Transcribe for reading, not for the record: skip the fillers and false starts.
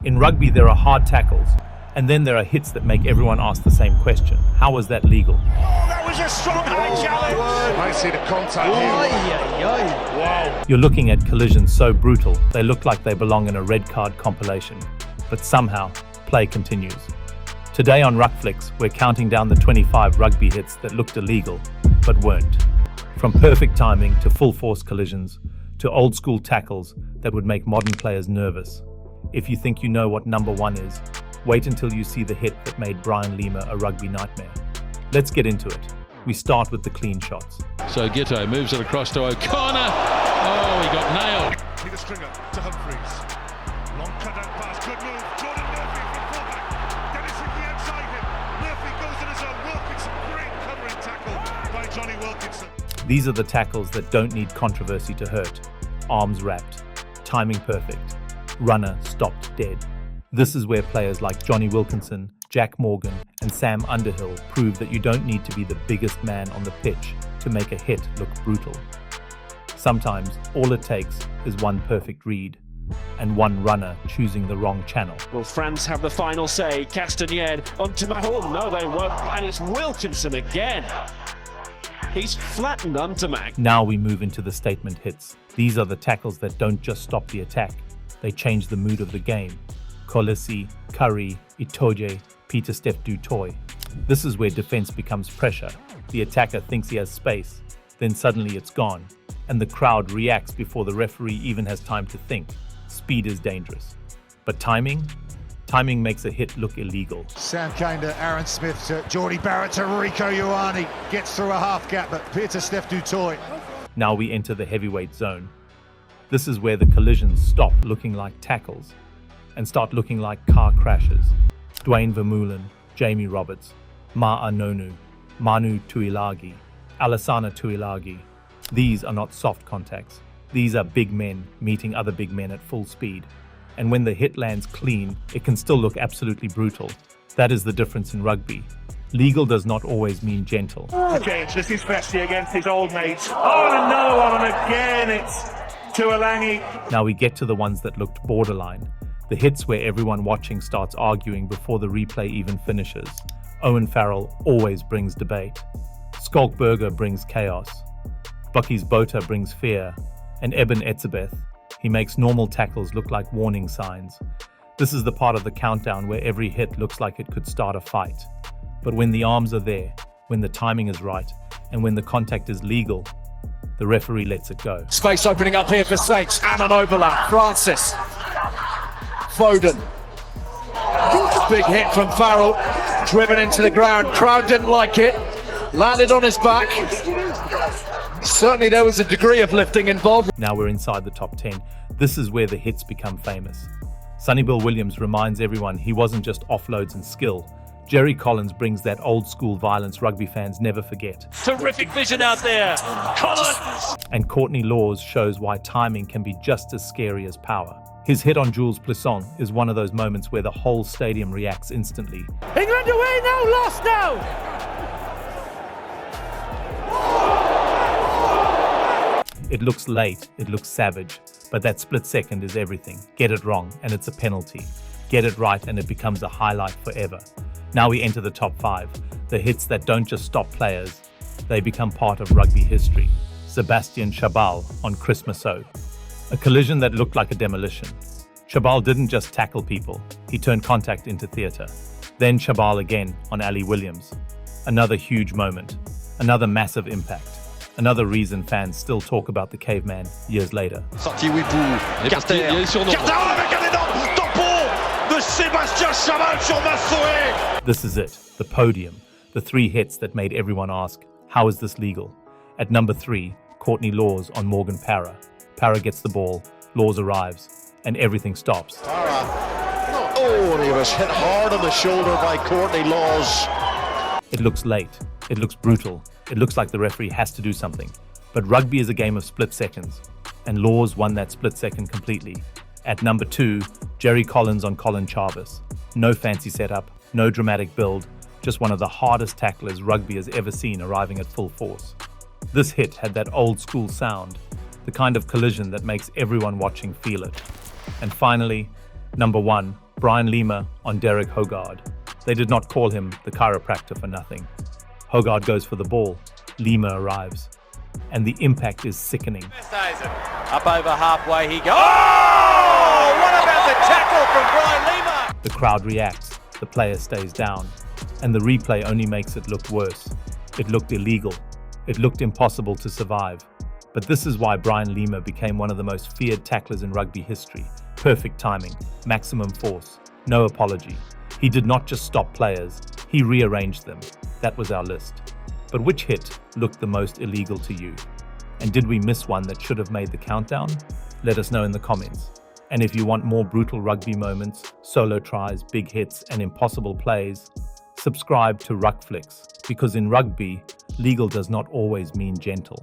In rugby, there are hard tackles, and then there are hits that make everyone ask the same question. How was that legal? Oh, that was a strong hand challenge. I see the contact here. Wow. You're looking at collisions so brutal, they look like they belong in a red card compilation. But somehow, play continues. Today on Ruckflix, we're counting down the 25 rugby hits that looked illegal, but weren't. From perfect timing to full-force collisions, to old-school tackles that would make modern players nervous. If you think you know what number one is, wait until you see the hit that made Brian Lima a rugby nightmare. Let's get into it. We start with the clean shots. So Gitto moves it across to O'Connor. Oh, he got nailed. Peter Stringer to Humphreys. Long cut out pass, good move. Jordan Murphy from fullback. Dennis Hickey outside him. Murphy goes in his own. Wilkinson, great covering tackle by Johnny Wilkinson. These are the tackles that don't need controversy to hurt. Arms wrapped, timing perfect, runner stopped dead. This is where players like Johnny Wilkinson, Jack Morgan, and Sam Underhill prove that you don't need to be the biggest man on the pitch to make a hit look brutal. Sometimes all it takes is one perfect read and one runner choosing the wrong channel. Will France have the final say? Castagned onto Mahone. No, they won't. And it's Wilkinson again. He's flattened Untermack. Now we move into the statement hits. These are the tackles that don't just stop the attack, they change the mood of the game. Kolisi, Curry, Itoje, Pieter-Steph du Toit. This is where defense becomes pressure. The attacker thinks he has space, then suddenly it's gone, and the crowd reacts before the referee even has time to think. Speed is dangerous. But timing? Timing makes a hit look illegal. Sam Kane to Aaron Smith to Geordie Barrett to Rico Ioane. Gets through a half gap, but Pieter-Steph du Toit. Now we enter the heavyweight zone. This is where the collisions stop looking like tackles and start looking like car crashes. Dwayne Vermeulen, Jamie Roberts, Ma'a Nonu, Manu Tuilagi, Alassana Tuilagi. These are not soft contacts. These are big men meeting other big men at full speed. And when the hit lands clean, it can still look absolutely brutal. That is the difference in rugby. Legal does not always mean gentle. James, this is Festi against his old mates. Oh, and another one, and again it's Tuilagi. Now we get to the ones that looked borderline. The hits where everyone watching starts arguing before the replay even finishes. Owen Farrell always brings debate. Skalkberger brings chaos. Bucky's Bota brings fear. And Eben Etzebeth, he makes normal tackles look like warning signs. This is the part of the countdown where every hit looks like it could start a fight. But when the arms are there, when the timing is right, and when the contact is legal, the referee lets it go. Space opening up here for Saints, and an overlap. Francis, Foden. Big hit from Farrell, driven into the ground. Crowd didn't like it, landed on his back. Certainly there was a degree of lifting involved. Now we're inside the top 10. This is where the hits become famous. Sonny Bill Williams reminds everyone he wasn't just offloads and skill. Jerry Collins brings that old school violence rugby fans never forget. Terrific vision out there. Collins. And Courtney Lawes shows why timing can be just as scary as power. His hit on Jules Plisson is one of those moments where the whole stadium reacts instantly. England away now, lost now! It looks late, it looks savage, but that split second is everything. Get it wrong and it's a penalty. Get it right and it becomes a highlight forever. Now we enter the top 5, the hits that don't just stop players, they become part of rugby history. Sébastien Chabal on Christmas O. A collision that looked like a demolition. Chabal didn't just tackle people, he turned contact into theatre. Then Chabal again on Ali Williams. Another huge moment, another massive impact. Another reason fans still talk about the caveman years later. Sorti oui pour Carter. Il y a les surnoms. Carter avec un énorme tampon de Sébastien Chabal sur Massoé. This is it, the podium, the 3 hits that made everyone ask, how is this legal? At number 3, Courtney Lawes on Morgan Parra. Parra gets the ball, Lawes arrives, and everything stops. Oh, and he was hit hard on the shoulder by Courtney Lawes. It looks late, it looks brutal, it looks like the referee has to do something. But rugby is a game of split seconds, and Lawes won that split second completely. At number 2, Jerry Collins on Colin Charvis. No fancy setup, no dramatic build, just one of the hardest tacklers rugby has ever seen arriving at full force. This hit had that old school sound, the kind of collision that makes everyone watching feel it. And finally, number 1, Brian Lima on Derek Hogard. They did not call him the chiropractor for nothing. Hogard goes for the ball. Lima arrives. And the impact is sickening. Up over halfway he goes. Oh! What about the tackle from Brian Lima? The crowd reacts. The player stays down. And the replay only makes it look worse. It looked illegal. It looked impossible to survive. But this is why Brian Lima became one of the most feared tacklers in rugby history. Perfect timing, maximum force, no apology. He did not just stop players, he rearranged them. That was our list. But which hit looked the most illegal to you? And did we miss one that should have made the countdown? Let us know in the comments. And if you want more brutal rugby moments, solo tries, big hits, and impossible plays, subscribe to Ruckflix, because in rugby, legal does not always mean gentle.